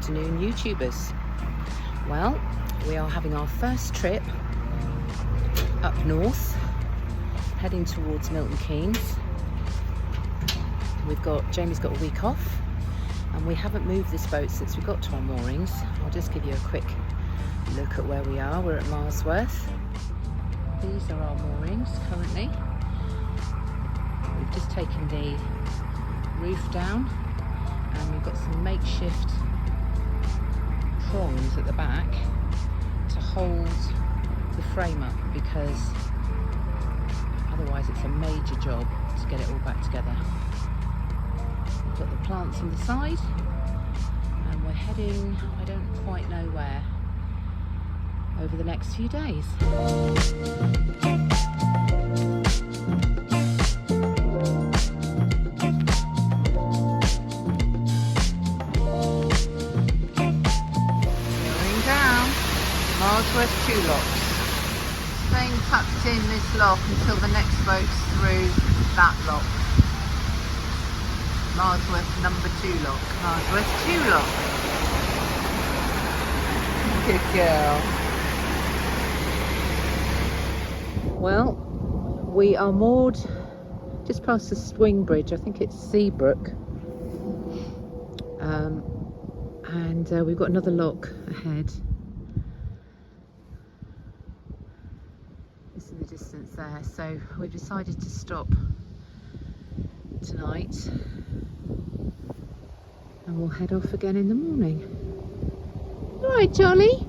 afternoon, YouTubers. Well, we are having our first trip up north, heading towards Milton Keynes. Jamie's got a week off, and we haven't moved this boat since we got to our moorings. I'll just give you a quick look at where we are. We're at Marsworth. These are our moorings currently. We've just taken the roof down, and we've got some makeshift prongs at the back to hold the frame up, because otherwise it's a major job to get it all back together. We've got the plants on the side, and we're heading, I don't quite know where, over the next few days. Marsworth 2 locks. Staying tucked in this lock until the next boat's through that lock. Marsworth number 2 lock. Marsworth 2 lock. Good girl. Well, we are moored just past the swing bridge. I think it's Seabrook. And we've got another lock ahead. This is the distance there, so we've decided to stop tonight, and we'll head off again in the morning. All right, Charlie?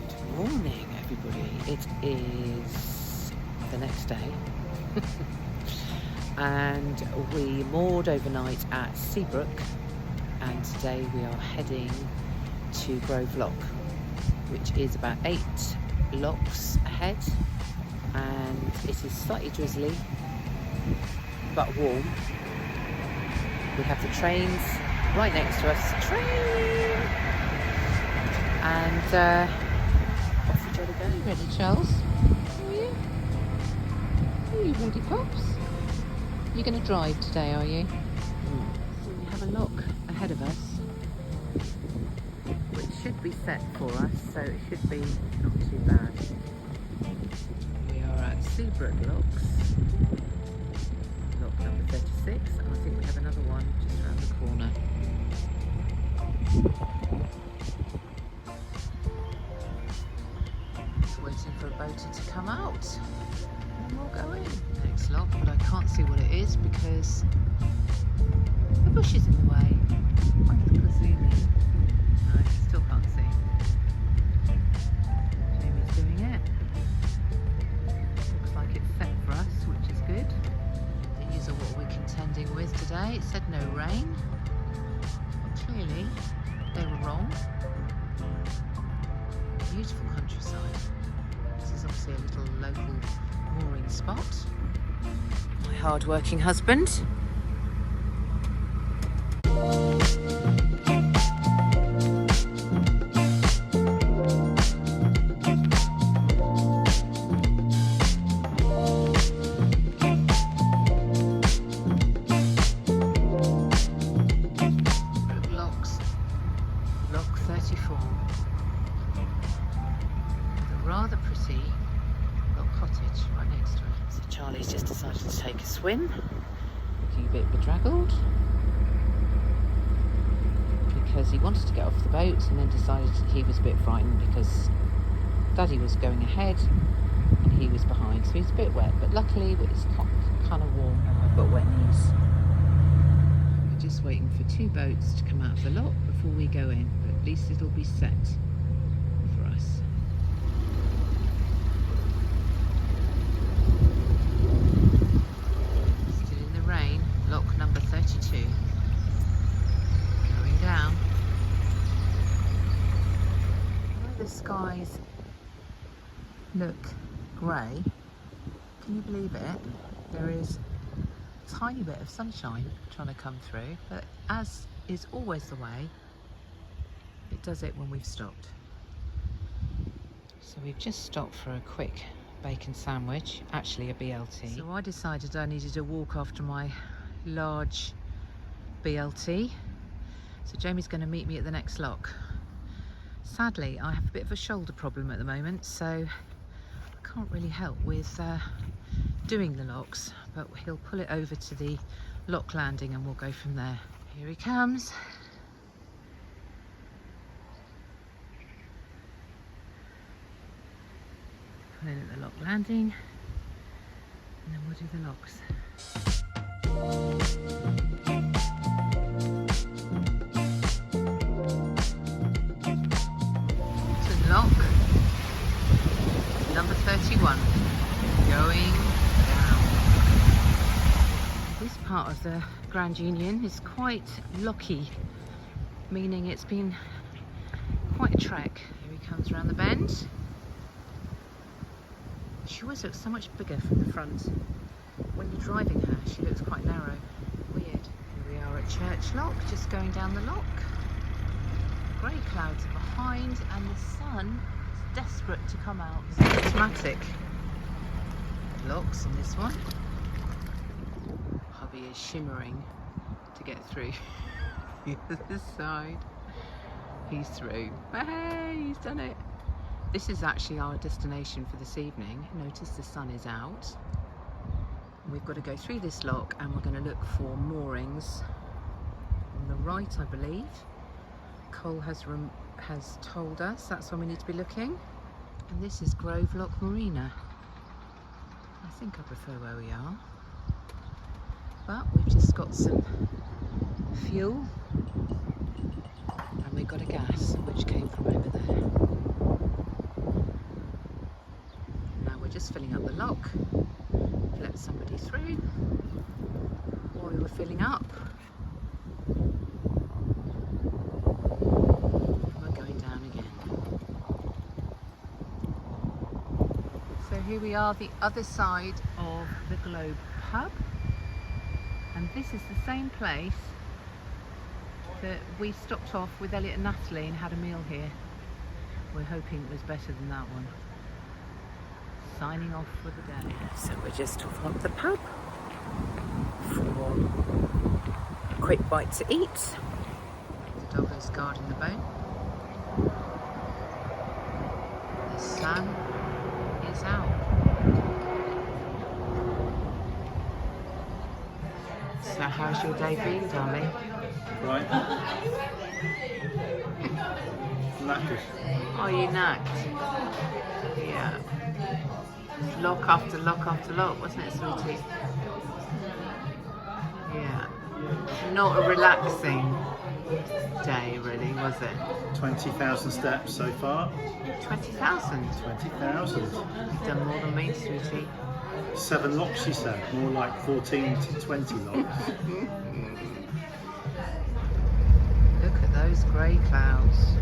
Good morning, everybody. It is the next day, and we moored overnight at Seabrook, and today we are heading to Grove Lock, which is about 8 locks ahead, and it is slightly drizzly but warm. We have the trains right next to us. Train! And off we jolly go. Are you ready, Charles? Are you? Are you ready, Pops? You're going to drive today, are you? So we have a lock ahead of us, which should be set for us, so it should be not too bad. We are at Seabrook locks, lock number 36, and I think we have another one just around the corner. Just waiting for a boater to come out, and we'll go in. Next lock, but I can't see what it is because the bush is in the way. I have to zoom in. No, I still can't see. Jamie's doing it. Looks like it's set for us, which is good. These are what we're contending with today. It said no rain, but clearly they were wrong. Beautiful countryside. This is obviously a little local mooring spot. My hard-working husband. Rather pretty little cottage right next to it. So Charlie's just decided to take a swim, looking a bit bedraggled, because he wanted to get off the boat and then decided he was a bit frightened because Daddy was going ahead and he was behind, so he's a bit wet, but luckily it's kind of warm and I've got wet knees. We're just waiting for 2 boats to come out of the lock before we go in, but at least it'll be set for us. Lock number 32. Going down. Where the skies look grey, can you believe it? There is a tiny bit of sunshine trying to come through, but as is always the way, it does it when we've stopped. So we've just stopped for a quick bacon sandwich, actually a BLT. So I decided I needed a walk after my large BLT, So Jamie's going to meet me at the next lock. Sadly, I have a bit of a shoulder problem at the moment, so I can't really help with doing the locks, but he'll pull it over to the lock landing and we'll go from there. Here he comes. Pull in at the lock landing and then we'll do the locks. To lock number 31, going down. This part of the Grand Union is quite locky, meaning it's been quite a trek. Here he comes around the bend. She always looks so much bigger from the front. When you're driving her, she looks quite narrow. Weird. Here we are at Church Lock, just going down the lock. Grey clouds are behind and the sun is desperate to come out. It's automatic locks on this one. Hubby is shimmering to get through. This side. He's through. Hey, he's done it. This is actually our destination for this evening. Notice the sun is out. We've got to go through this lock and we're going to look for moorings on the right, I believe. Cole has told us that's where we need to be looking. And this is Grove Lock Marina. I think I prefer where we are. But we've just got some fuel and we've got a gas which came from over there. Just filling up the lock. Let somebody through while we were filling up. We're going down again. So here we are, the other side of the Globe pub, and this is the same place that we stopped off with Elliot and Natalie and had a meal here. We're hoping it was better than that one. Signing off for the day. So we're just off at the pub for a quick bite to eat. The dog is guarding the boat. The sun is out. So how's your day been, darling? Right. Knackered. Are you knacked? Yeah. Lock after lock after lock, wasn't it, sweetie? Yeah. Not a relaxing day, really, was it? 20,000 steps so far. 20,000? 20,000. You've done more than me, sweetie. 7 locks, she said. More like 14 to 20 locks. Look at those grey clouds.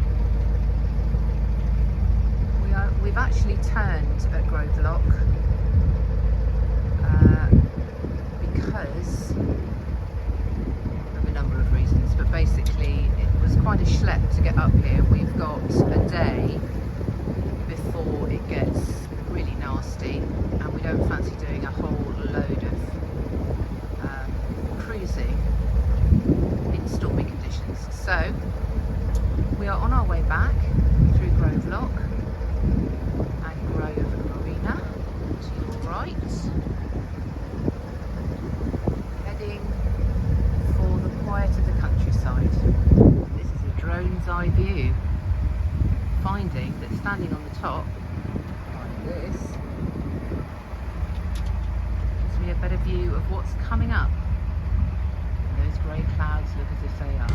We've actually turned at Grove Lock because of a number of reasons, but basically it was quite a schlep to get up here. We've got a day before it gets really nasty and we don't fancy doing a whole load of cruising in stormy conditions. So we are on our way back through Grove Lock and Grove Marina to your right, heading for the quiet of the countryside. This is a drone's eye view, finding that standing on the top like this gives me a better view of what's coming up. And those grey clouds look as if they are.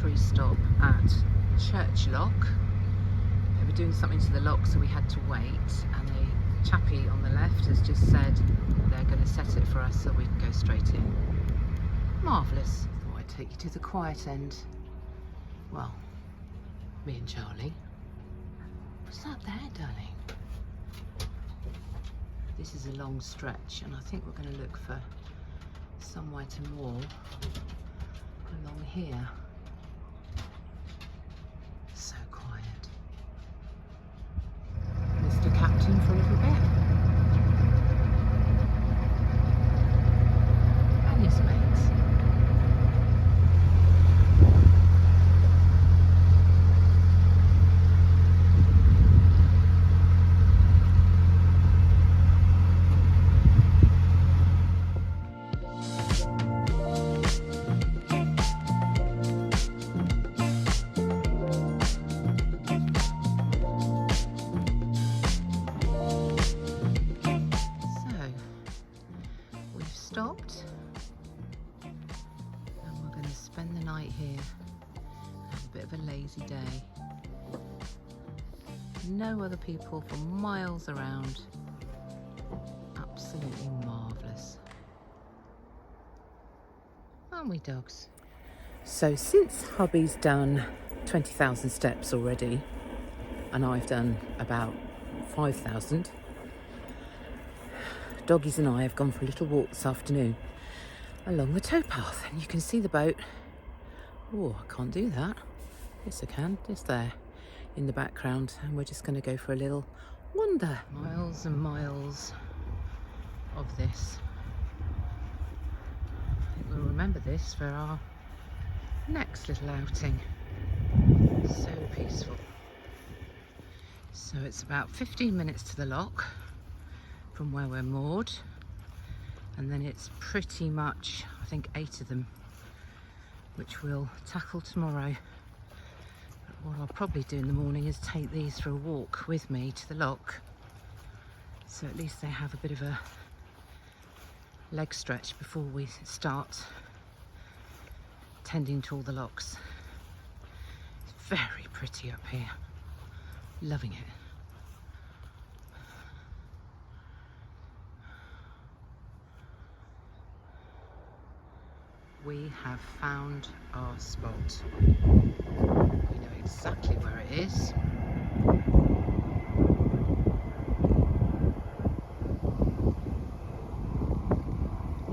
temporary stop at Church Lock. They were doing something to the lock, so we had to wait, and the chappie on the left has just said they're going to set it for us so we can go straight in. Marvellous. Thought I'd take you to the quiet end. Well, me and Charlie. What's that there, darling? This is a long stretch, and I think we're going to look for somewhere to moor along here. So quiet. Mr. Captain for a little bit. And his mates. Stopped, and we're going to spend the night here, have a bit of a lazy day. No other people for miles around. Absolutely marvellous. Aren't we, dogs? So since hubby's done 20,000 steps already, and I've done about 5,000, doggies and I have gone for a little walk this afternoon along the towpath, and you can see the boat. Oh, I can't do that. Yes, I can. It's there in the background, and we're just going to go for a little wander. Miles and miles of this. I think we'll remember this for our next little outing. So peaceful. So it's about 15 minutes to the lock from where we're moored, and then it's pretty much, I think, 8 of them, which we'll tackle tomorrow. But what I'll probably do in the morning is take these for a walk with me to the lock, so at least they have a bit of a leg stretch before we start tending to all the locks. It's very pretty up here, loving it. We have found our spot. We know exactly where it is.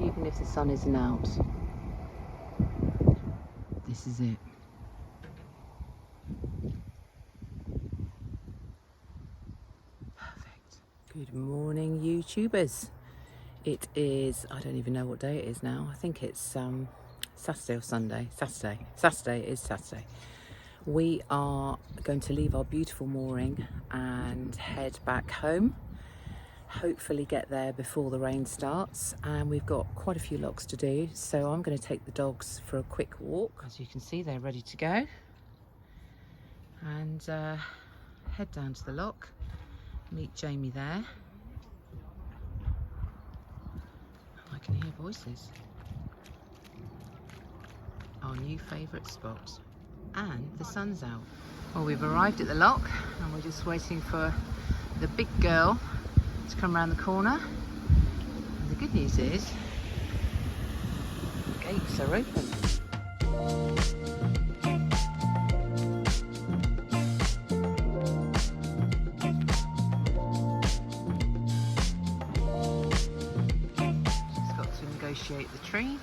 Even if the sun isn't out, this is it. Perfect. Good morning, YouTubers. It is, I don't even know what day it is now. I think it's Saturday or Sunday. Saturday, it is Saturday. We are going to leave our beautiful mooring and head back home. Hopefully get there before the rain starts, and we've got quite a few locks to do, so I'm going to take the dogs for a quick walk. As you can see, they're ready to go, and head down to the lock, meet Jamie there. I can hear voices. Our new favourite spot, and the sun's out. Well, we've arrived at the lock, and we're just waiting for the big girl to come around the corner. And the good news is the gates are open. Just got to negotiate the tree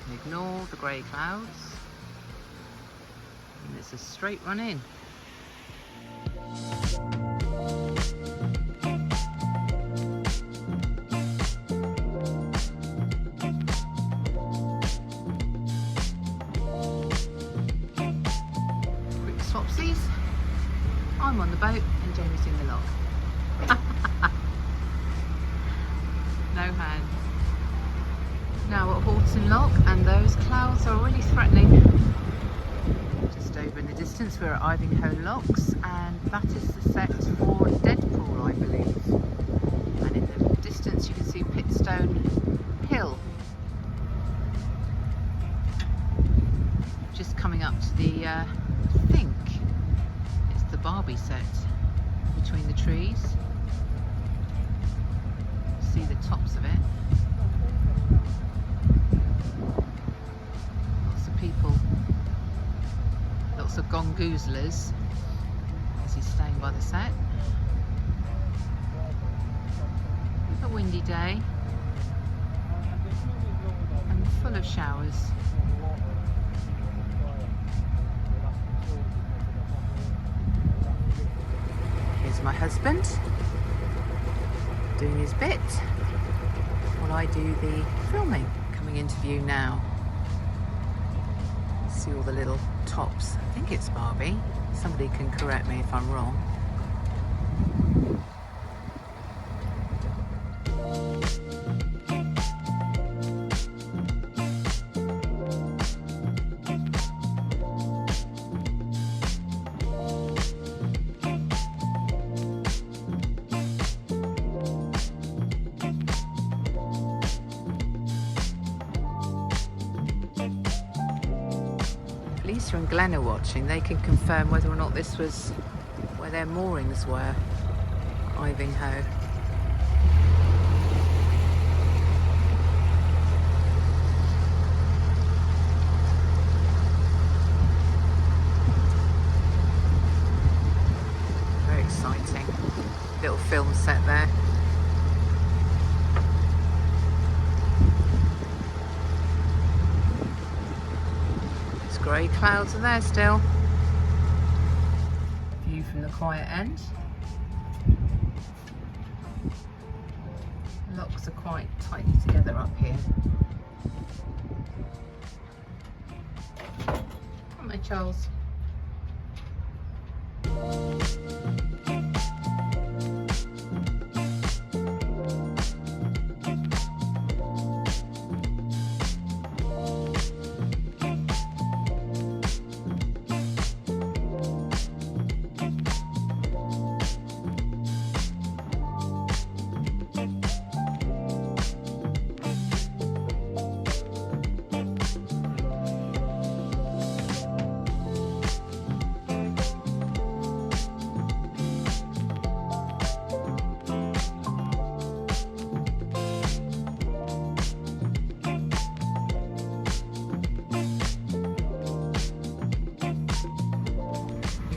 and ignore the grey clouds, and it's a straight run in. Swapsies. I'm on the boat and Jamie's in the lock. No hands. Now at Horton Lock, and those clouds are already threatening. Just over in the distance we're at Ivinghoe Locks, and that is the set for Deadpool, I believe. And in the distance you can see Pitstone Hill. Just coming up to the tops of it. Lots of people, lots of gongoozlers as he's staying by the set. A windy day and full of showers. Here's my husband doing his bit while I do the filming. Coming into view now. See all the little tops. I think it's Barbie. Somebody can correct me if I'm wrong. Lisa and Glenn are watching. They can confirm whether or not this was where their moorings were. Ivinghoe. Very exciting. Little film set there. Grey clouds are there still. View from the quiet end. Locks are quite tightly together up here. Come on, Charles.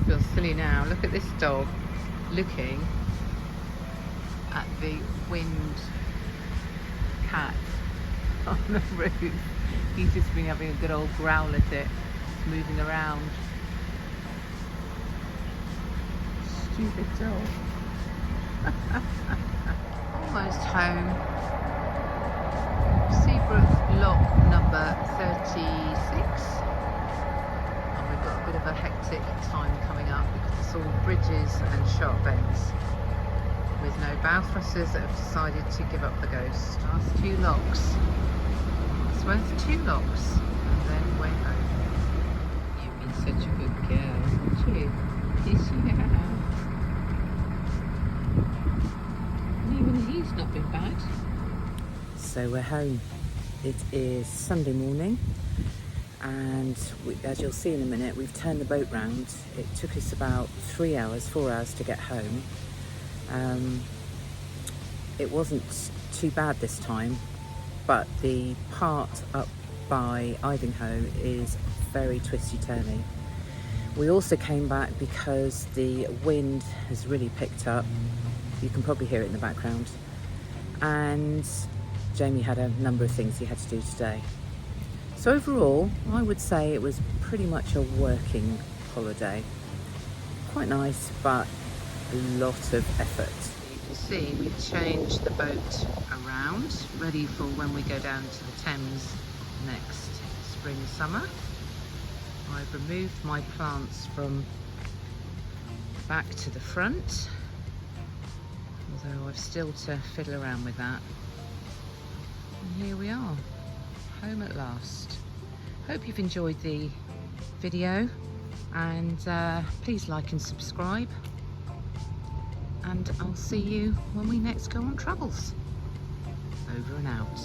Feel silly now. Look at this dog looking at the winged cat on the roof. He's just been having a good old growl at it. It's moving around. Stupid dog. Almost home. Seabrook lock number 36. Bit of a hectic time coming up because it's all bridges and sharp bends with no bow thrusters that have decided to give up the ghost. Last 2 locks. It's worth 2 locks and then we're home. You've been such a good girl, haven't you? Yes, you have. And even he's not been bad. So we're home. It is Sunday morning. And as you'll see in a minute, we've turned the boat round. It took us about 4 hours to get home. It wasn't too bad this time, but the part up by Ivinghoe is very twisty-turny. We also came back because the wind has really picked up. You can probably hear it in the background. And Jamie had a number of things he had to do today. So overall, I would say it was pretty much a working holiday. Quite nice, but a lot of effort. You can see we've changed the boat around, ready for when we go down to the Thames next spring, summer. I've removed my plants from back to the front, although I've still to fiddle around with that. And here we are. Home at last. Hope you've enjoyed the video and please like and subscribe, and I'll see you when we next go on travels. Over and out.